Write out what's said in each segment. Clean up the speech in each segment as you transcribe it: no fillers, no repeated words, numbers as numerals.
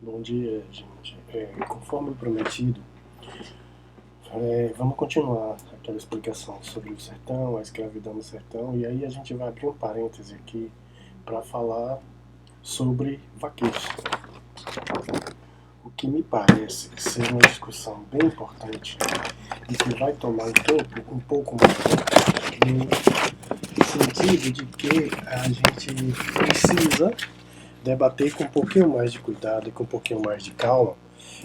Bom dia, gente. Conforme prometido, vamos continuar aquela explicação sobre o sertão, a escravidão no sertão, e aí a gente vai abrir um parêntese aqui para falar sobre vaqueiros. O que me parece ser uma discussão bem importante e que vai tomar um pouco mais no sentido de que a gente precisa debater com um pouquinho mais de cuidado e com um pouquinho mais de calma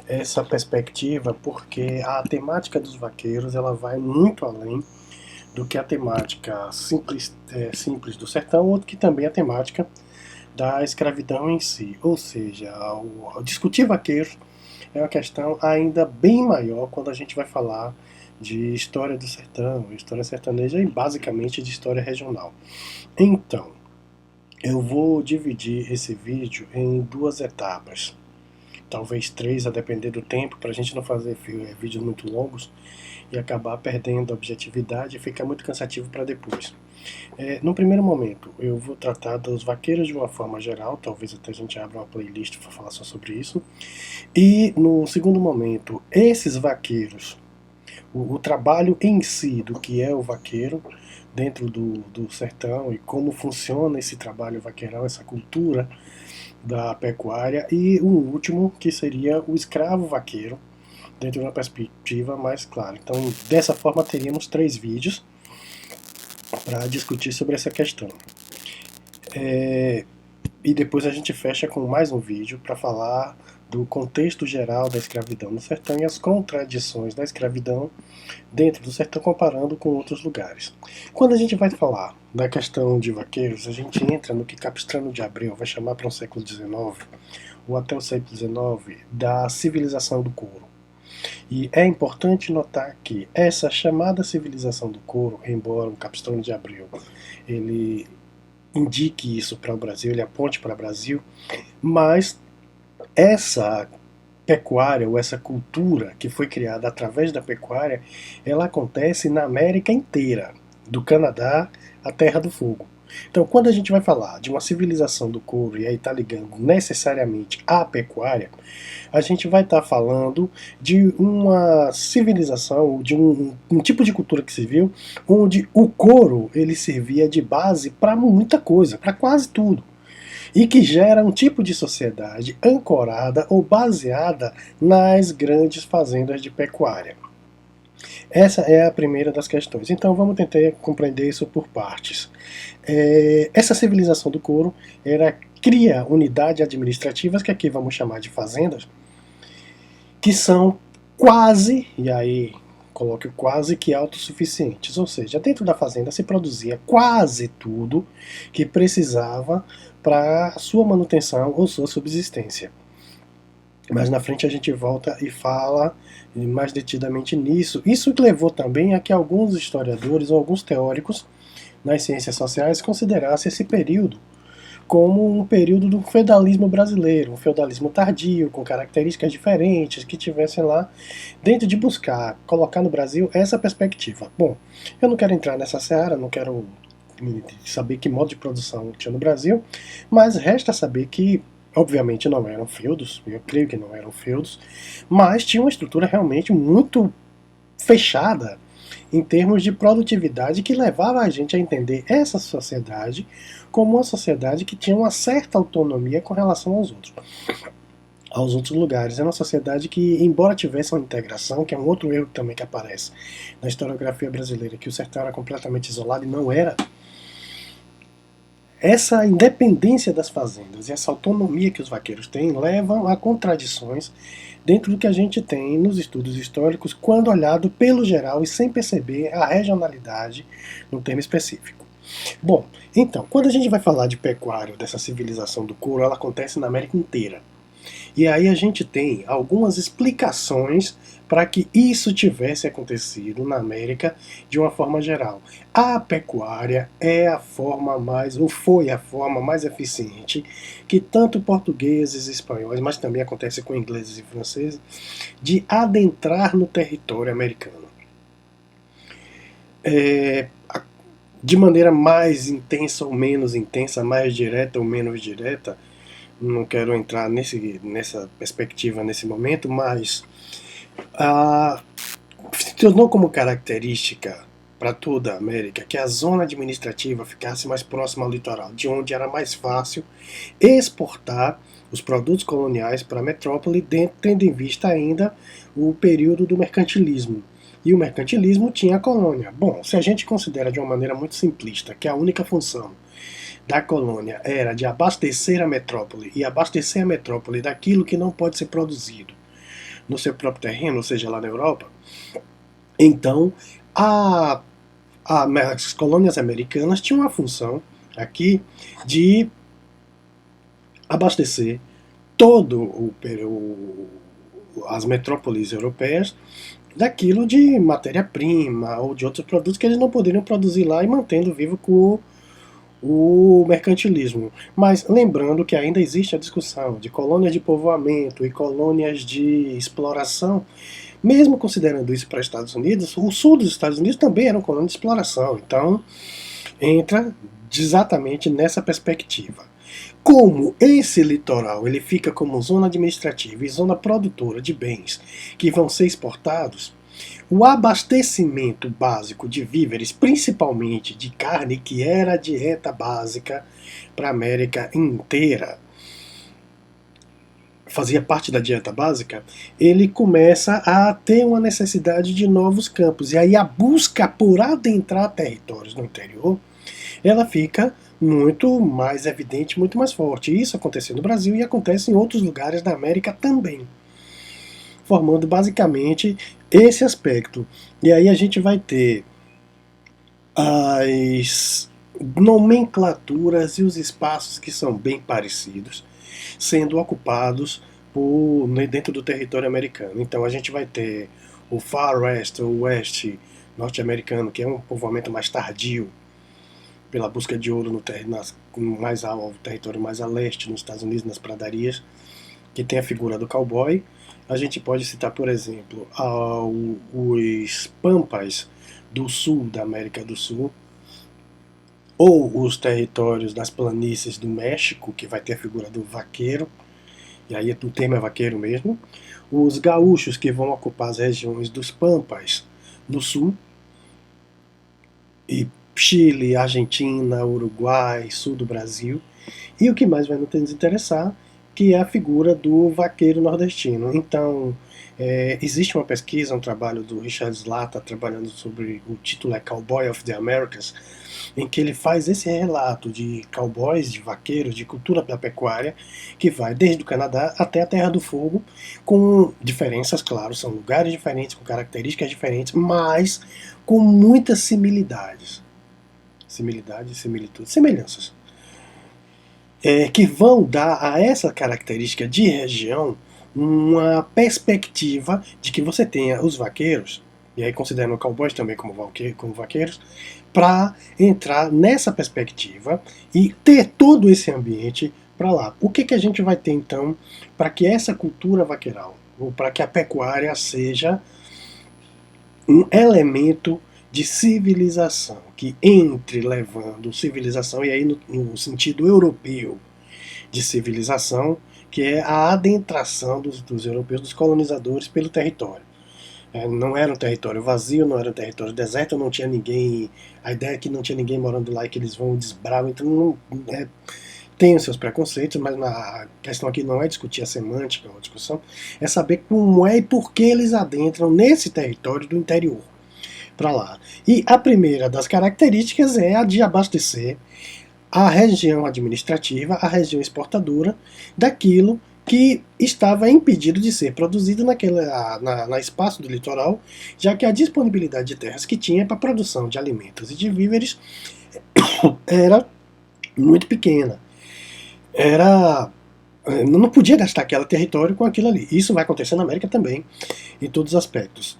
essa perspectiva, porque a temática dos vaqueiros ela vai muito além do que a temática simples do sertão, ou que também a temática da escravidão em si. Ou seja, ao discutir vaqueiros é uma questão ainda bem maior quando a gente vai falar de história do sertão, história sertaneja e basicamente de história regional. Então, eu vou dividir esse vídeo em duas etapas, talvez três, a depender do tempo, para a gente não fazer vídeos muito longos e acabar perdendo a objetividade e ficar muito cansativo para depois. No primeiro momento, eu vou tratar dos vaqueiros de uma forma geral, talvez até a gente abra uma playlist para falar só sobre isso. E no segundo momento, esses vaqueiros, o trabalho em si do que é o vaqueiro dentro do sertão e como funciona esse trabalho vaqueirão, essa cultura da pecuária, e o último, que seria o escravo vaqueiro, dentro de uma perspectiva mais clara. Então, dessa forma, teríamos três vídeos para discutir sobre essa questão. E depois a gente fecha com mais um vídeo para falar do contexto geral da escravidão no sertão e as contradições da escravidão dentro do sertão comparando com outros lugares. Quando a gente vai falar da questão de vaqueiros, a gente entra no que Capistrano de Abreu vai chamar para o século XIX, ou até o século XIX, da civilização do couro. E é importante notar que essa chamada civilização do couro, embora o Capistrano de Abreu ele indique isso para o Brasil, ele aponte para o Brasil, mas essa pecuária ou essa cultura que foi criada através da pecuária, ela acontece na América inteira, do Canadá à Terra do Fogo. Então, quando a gente vai falar de uma civilização do couro e aí está ligando necessariamente à pecuária, a gente vai estar falando de uma civilização, de um tipo de cultura que se viu, onde o couro ele servia de base para muita coisa, para quase tudo, e que gera um tipo de sociedade ancorada ou baseada nas grandes fazendas de pecuária. Essa é a primeira das questões. Então vamos tentar compreender isso por partes. Essa civilização do couro era cria unidades administrativas que aqui vamos chamar de fazendas, que são quase, e aí coloque o quase, que autossuficientes. Ou seja, dentro da fazenda se produzia quase tudo que precisava para sua manutenção ou sua subsistência. Mas na frente a gente volta e fala mais detidamente nisso. Isso levou também a que alguns historiadores ou alguns teóricos nas ciências sociais considerassem esse período como um período do feudalismo brasileiro, um feudalismo tardio, com características diferentes, que tivessem lá dentro de buscar colocar no Brasil essa perspectiva. Bom, eu não quero entrar nessa seara, não quero saber que modo de produção tinha no Brasil, mas resta saber que obviamente não eram feudos, eu creio que não eram feudos, mas tinha uma estrutura realmente muito fechada em termos de produtividade que levava a gente a entender essa sociedade como uma sociedade que tinha uma certa autonomia com relação aos outros lugares. É uma sociedade que, embora tivesse uma integração, que é um outro erro também que aparece na historiografia brasileira, que o sertão era completamente isolado e não era, essa independência das fazendas e essa autonomia que os vaqueiros têm levam a contradições dentro do que a gente tem nos estudos históricos quando olhado pelo geral e sem perceber a regionalidade no tema específico. Bom, então, quando a gente vai falar de pecuário, dessa civilização do couro, ela acontece na América inteira. E aí a gente tem algumas explicações para que isso tivesse acontecido na América de uma forma geral. A pecuária é a forma mais, ou foi a forma mais eficiente que tanto portugueses e espanhóis, mas também acontece com ingleses e franceses, de adentrar no território americano. De maneira mais intensa ou menos intensa, mais direta ou menos direta, não quero entrar nessa perspectiva nesse momento, mas ah, se tornou como característica para toda a América que a zona administrativa ficasse mais próxima ao litoral, de onde era mais fácil exportar os produtos coloniais para a metrópole, tendo em vista ainda o período do mercantilismo. E o mercantilismo tinha a colônia. Bom, se a gente considera de uma maneira muito simplista que a única função da colônia era de abastecer a metrópole e abastecer a metrópole daquilo que não pode ser produzido no seu próprio terreno, ou seja, lá na Europa, então a, as colônias americanas tinham a função aqui de abastecer todo as metrópoles europeias daquilo de matéria-prima ou de outros produtos que eles não poderiam produzir lá e mantendo vivo com o mercantilismo. Mas lembrando que ainda existe a discussão de colônias de povoamento e colônias de exploração. Mesmo considerando isso para os Estados Unidos, o sul dos Estados Unidos também era um colônia de exploração. Então, entra exatamente nessa perspectiva. Como esse litoral ele fica como zona administrativa e zona produtora de bens que vão ser exportados, o abastecimento básico de víveres, principalmente de carne, que era a dieta básica para a América inteira, fazia parte da dieta básica, ele começa a ter uma necessidade de novos campos. E aí a busca por adentrar territórios no interior, ela fica muito mais evidente, muito mais forte. Isso aconteceu no Brasil e acontece em outros lugares da América também, formando basicamente esse aspecto. E aí a gente vai ter as nomenclaturas e os espaços que são bem parecidos sendo ocupados dentro do território americano. Então a gente vai ter o Far West, o oeste norte-americano, que é um povoamento mais tardio, pela busca de ouro mais ao território mais a leste, nos Estados Unidos, nas pradarias, que tem a figura do cowboy. A gente pode citar, por exemplo, os Pampas do sul da América do Sul, ou os territórios das planícies do México, que vai ter a figura do vaqueiro, e aí o tema é vaqueiro mesmo, os gaúchos, que vão ocupar as regiões dos Pampas no sul, e Chile, Argentina, Uruguai, sul do Brasil, e o que mais vai nos interessar, que é a figura do vaqueiro nordestino. Então, existe uma pesquisa, um trabalho do Richard Slata, trabalhando sobre, o título é Cowboy of the Americas, em que ele faz esse relato de cowboys, de vaqueiros, de cultura da pecuária, que vai desde o Canadá até a Terra do Fogo, com diferenças, claro, são lugares diferentes, com características diferentes, mas com muitas similitudes, semelhanças, que vão dar a essa característica de região uma perspectiva de que você tenha os vaqueiros, e aí considerando cowboys também como vaqueiros, para entrar nessa perspectiva e ter todo esse ambiente para lá. O que a gente vai ter então para que essa cultura vaqueiral, ou para que a pecuária seja um elemento de civilização, que entre levando civilização, e aí no sentido europeu de civilização, que é a adentração dos europeus, dos colonizadores pelo território. Não era um território vazio, não era um território deserto, não tinha ninguém. A ideia é que não tinha ninguém morando lá e que eles vão desbravar, então não, tem os seus preconceitos, mas a questão aqui não é discutir a semântica, é uma discussão, é saber como é e por que eles adentram nesse território do interior para lá. E a primeira das características é a de abastecer a região administrativa, a região exportadora, daquilo que estava impedido de ser produzido na espaço do litoral, já que a disponibilidade de terras que tinha para a produção de alimentos e de víveres era muito pequena. Não podia gastar aquele território com aquilo ali. Isso vai acontecer na América também, em todos os aspectos.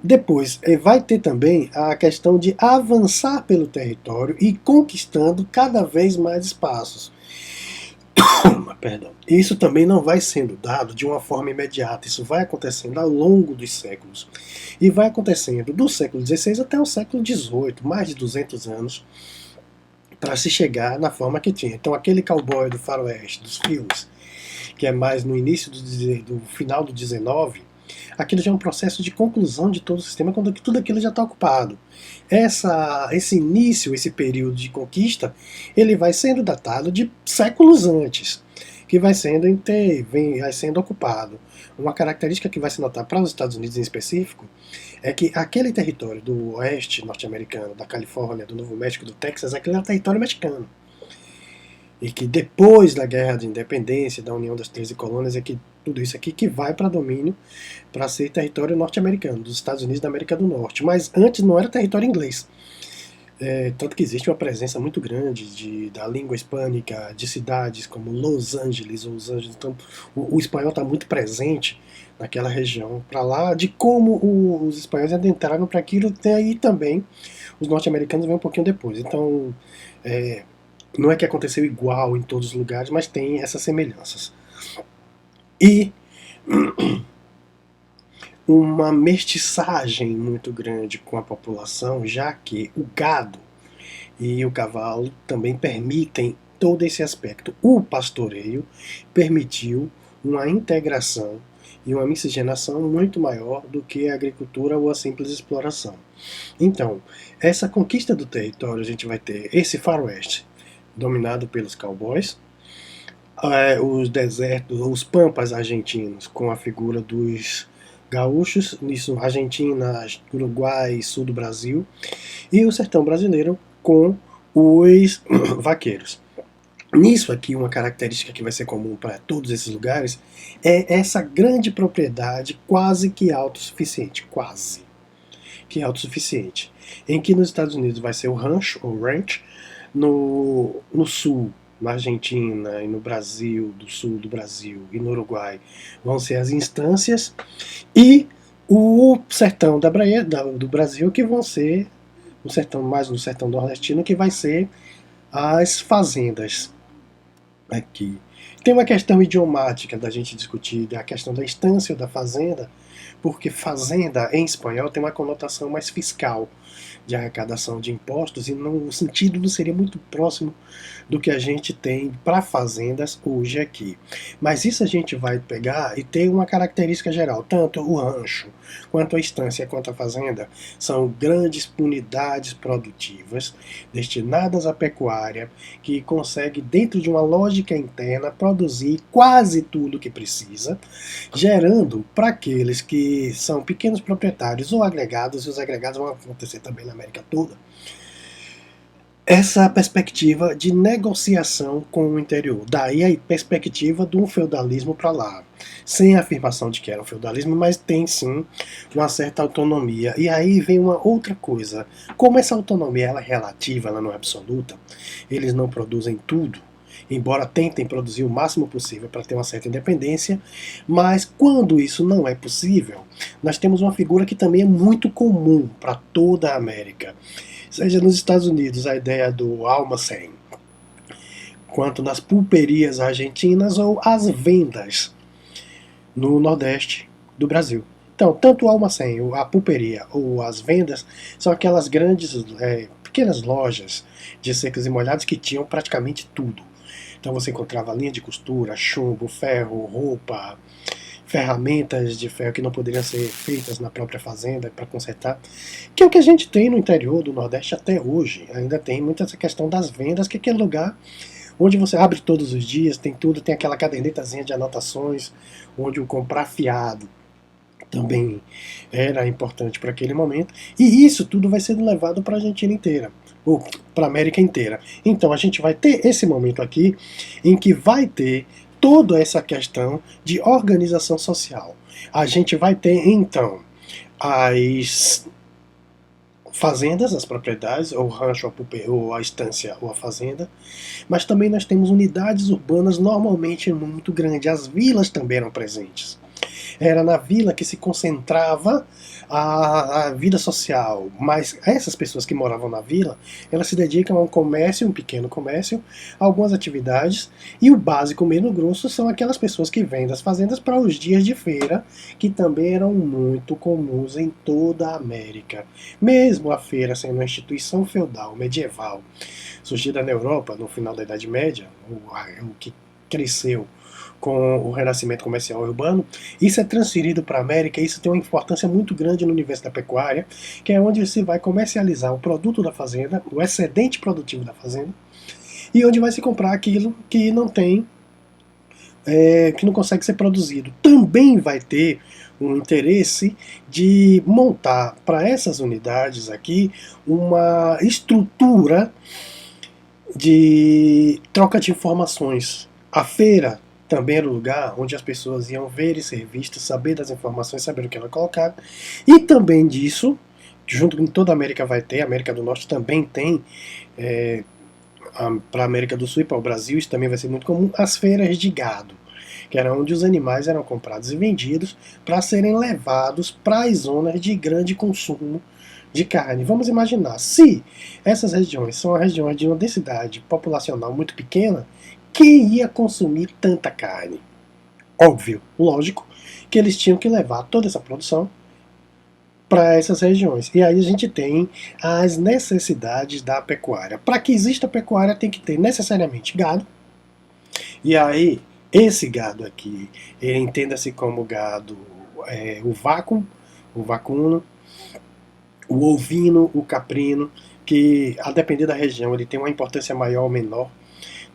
Depois, vai ter também a questão de avançar pelo território e conquistando cada vez mais espaços. Perdão. Isso também não vai sendo dado de uma forma imediata, isso vai acontecendo ao longo dos séculos. E vai acontecendo do século XVI até o século XVIII, mais de 200 anos, para se chegar na forma que tinha. Então aquele cowboy do faroeste, dos filmes, que é mais no início do final do 19, aquilo já é um processo de conclusão de todo o sistema, quando tudo aquilo já está ocupado. Esse início, esse período de conquista, ele vai sendo datado de séculos antes, que vai sendo ocupado. Uma característica que vai se notar para os Estados Unidos em específico é que aquele território do oeste norte-americano, da Califórnia, do Novo México, do Texas, aquele é um território mexicano. E que depois da Guerra de Independência, da União das 13 Colônias, é que tudo isso aqui que vai para domínio, para ser território norte-americano, dos Estados Unidos da América do Norte. Mas antes não era território inglês. Tanto que existe uma presença muito grande da língua hispânica, de cidades como Los Angeles, então o espanhol está muito presente naquela região, para lá, de como os espanhóis adentraram para aquilo, até aí também os norte-americanos vêm um pouquinho depois. Então, não é que aconteceu igual em todos os lugares, mas tem essas semelhanças. E uma mestiçagem muito grande com a população, já que o gado e o cavalo também permitem todo esse aspecto. O pastoreio permitiu uma integração e uma miscigenação muito maior do que a agricultura ou a simples exploração. Então, essa conquista do território, a gente vai ter esse faroeste dominado pelos cowboys, os desertos, os pampas argentinos, com a figura dos gaúchos, nisso Argentina, Uruguai, sul do Brasil, e o sertão brasileiro com os vaqueiros. Nisso aqui, uma característica que vai ser comum para todos esses lugares é essa grande propriedade quase que autossuficiente, em que nos Estados Unidos vai ser o rancho, ou ranch, no sul, na Argentina e no Brasil, do sul do Brasil e no Uruguai, vão ser as instâncias, e o sertão do Brasil, que vão ser no sertão, mais no sertão nordestino, que vai ser as fazendas aqui. Tem uma questão idiomática da gente discutir, a questão da estância ou da fazenda, porque fazenda em espanhol tem uma conotação mais fiscal, de arrecadação de impostos, e o sentido não seria muito próximo do que a gente tem para fazendas hoje aqui. Mas isso a gente vai pegar e ter uma característica geral, tanto o rancho, quanto a estância, quanto a fazenda, são grandes unidades produtivas destinadas à pecuária, que consegue, dentro de uma lógica interna, produzir quase tudo que precisa, gerando para aqueles que são pequenos proprietários ou agregados, e os agregados vão acontecer também na América toda, essa perspectiva de negociação com o interior. Daí a perspectiva do feudalismo para lá. Sem a afirmação de que era um feudalismo, mas tem sim uma certa autonomia. E aí vem uma outra coisa. Como essa autonomia ela é relativa, ela não é absoluta, eles não produzem tudo, embora tentem produzir o máximo possível para ter uma certa independência, mas quando isso não é possível, nós temos uma figura que também é muito comum para toda a América. Seja nos Estados Unidos a ideia do almacém, quanto nas pulperias argentinas ou as vendas no Nordeste do Brasil. Então, tanto o almacém, a pulperia ou as vendas são aquelas grandes, pequenas lojas de secos e molhados que tinham praticamente tudo. Então você encontrava linha de costura, chumbo, ferro, roupa, ferramentas de ferro que não poderiam ser feitas na própria fazenda para consertar, que é o que a gente tem no interior do Nordeste até hoje. Ainda tem muita essa questão das vendas, que é aquele lugar onde você abre todos os dias, tem tudo, tem aquela cadernetazinha de anotações, onde o comprar fiado também era importante para aquele momento, e isso tudo vai sendo levado para a Argentina inteira, ou para a América inteira. Então a gente vai ter esse momento aqui em que vai ter toda essa questão de organização social. A gente vai ter então as fazendas, as propriedades, ou rancho, ou a estância, ou a fazenda, mas também nós temos unidades urbanas normalmente muito grandes. As vilas também eram presentes. Era na vila que se concentrava a vida social, mas essas pessoas que moravam na vila, elas se dedicam a um comércio, um pequeno comércio, a algumas atividades, e o básico mesmo grosso são aquelas pessoas que vêm das fazendas para os dias de feira, que também eram muito comuns em toda a América. Mesmo a feira sendo uma instituição feudal, medieval, surgida na Europa no final da Idade Média, o que cresceu com o renascimento comercial urbano, isso é transferido para a América, e isso tem uma importância muito grande no universo da pecuária, que é onde se vai comercializar o produto da fazenda, o excedente produtivo da fazenda, e onde vai se comprar aquilo que não tem, que não consegue ser produzido. Também vai ter um interesse de montar para essas unidades aqui uma estrutura de troca de informações. A feira também era o lugar onde as pessoas iam ver e ser vistas, saber das informações, saber o que ela colocava. E também disso, junto com toda a América vai ter, a América do Norte também tem, para a América do Sul e para o Brasil, isso também vai ser muito comum, as feiras de gado, que era onde os animais eram comprados e vendidos para serem levados para as zonas de grande consumo de carne. Vamos imaginar, se essas regiões são regiões de uma densidade populacional muito pequena, quem ia consumir tanta carne? Óbvio, lógico, que eles tinham que levar toda essa produção para essas regiões. E aí a gente tem as necessidades da pecuária. Para que exista pecuária tem que ter necessariamente gado. E aí esse gado aqui, entenda-se como gado, o vacuno, o ovino, o caprino, que a depender da região ele tem uma importância maior ou menor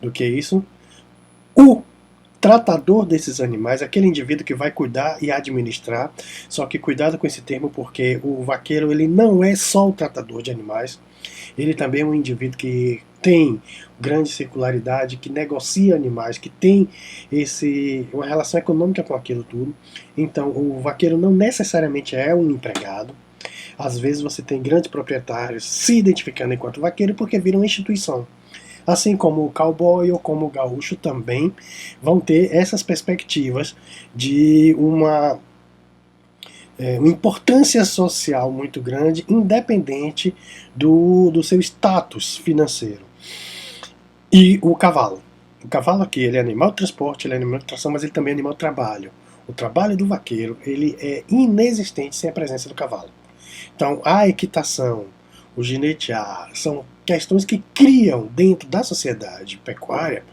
do que isso. O tratador desses animais, aquele indivíduo que vai cuidar e administrar, só que cuidado com esse termo porque o vaqueiro ele não é só o tratador de animais, ele também é um indivíduo que tem grande circularidade, que negocia animais, que tem uma relação econômica com aquilo tudo. Então o vaqueiro não necessariamente é um empregado. Às vezes você tem grandes proprietários se identificando enquanto vaqueiro porque viram uma instituição. Assim como o cowboy ou como o gaúcho também vão ter essas perspectivas de uma importância social muito grande, independente do seu status financeiro. E o cavalo. O cavalo aqui, ele é animal de transporte, ele é animal de tração, mas ele também é animal de trabalho. O trabalho do vaqueiro, ele é inexistente sem a presença do cavalo. Então, a equitação, o ginetear, são questões que criam dentro da sociedade pecuária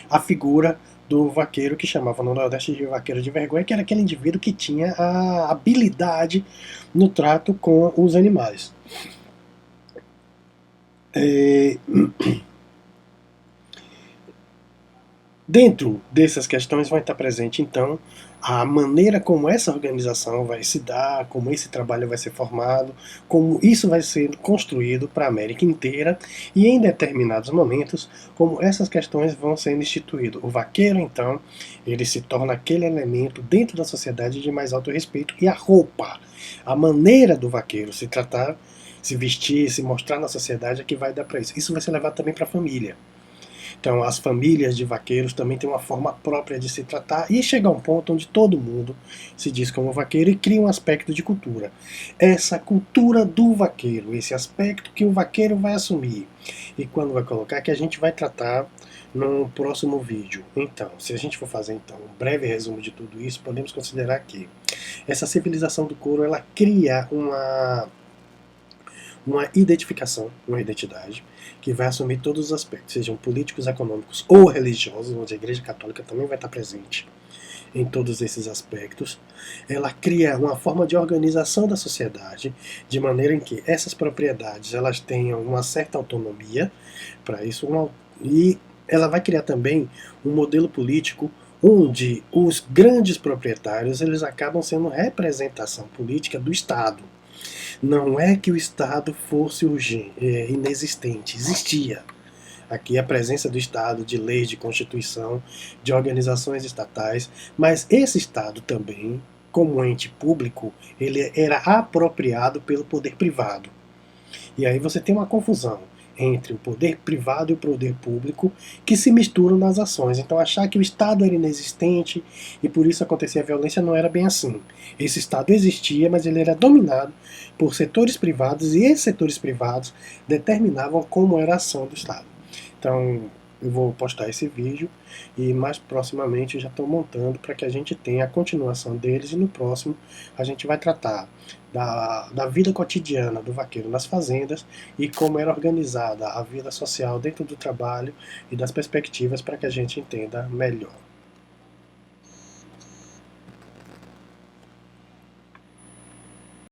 a figura do vaqueiro que chamava no Nordeste de vaqueiro de vergonha, que era aquele indivíduo que tinha a habilidade no trato com os animais. Dentro dessas questões vai estar presente, então, a maneira como essa organização vai se dar, como esse trabalho vai ser formado, como isso vai ser construído para a América inteira e, em determinados momentos, como essas questões vão sendo instituídas. O vaqueiro, então, ele se torna aquele elemento dentro da sociedade de mais alto respeito, e a roupa, a maneira do vaqueiro se tratar, se vestir, se mostrar na sociedade é que vai dar para isso. Isso vai ser levado também para a família. Então, as famílias de vaqueiros também têm uma forma própria de se tratar e chega a um ponto onde todo mundo se diz como vaqueiro e cria um aspecto de cultura. Essa cultura do vaqueiro, esse aspecto que o vaqueiro vai assumir e quando vai colocar, que a gente vai tratar no próximo vídeo. Então, se a gente for fazer então um breve resumo de tudo isso, podemos considerar que essa civilização do couro, ela cria uma identificação, uma identidade, que vai assumir todos os aspectos, sejam políticos, econômicos ou religiosos, onde a Igreja Católica também vai estar presente em todos esses aspectos. Ela cria uma forma de organização da sociedade, de maneira em que essas propriedades elas tenham uma certa autonomia para isso, e ela vai criar também um modelo político onde os grandes proprietários eles acabam sendo representação política do Estado. Não é que o Estado fosse inexistente, existia. Aqui a presença do Estado, de leis, de constituição, de organizações estatais, mas esse Estado também, como ente público, ele era apropriado pelo poder privado. E aí você tem uma confusão entre o poder privado e o poder público que se misturam nas ações. Então achar que o Estado era inexistente e por isso acontecia a violência não era bem assim. Esse Estado existia, mas ele era dominado por setores privados e esses setores privados determinavam como era a ação do Estado. Então eu vou postar esse vídeo e mais proximamente já estou montando para que a gente tenha a continuação deles e no próximo a gente vai tratar da vida cotidiana do vaqueiro nas fazendas e como era organizada a vida social dentro do trabalho e das perspectivas para que a gente entenda melhor.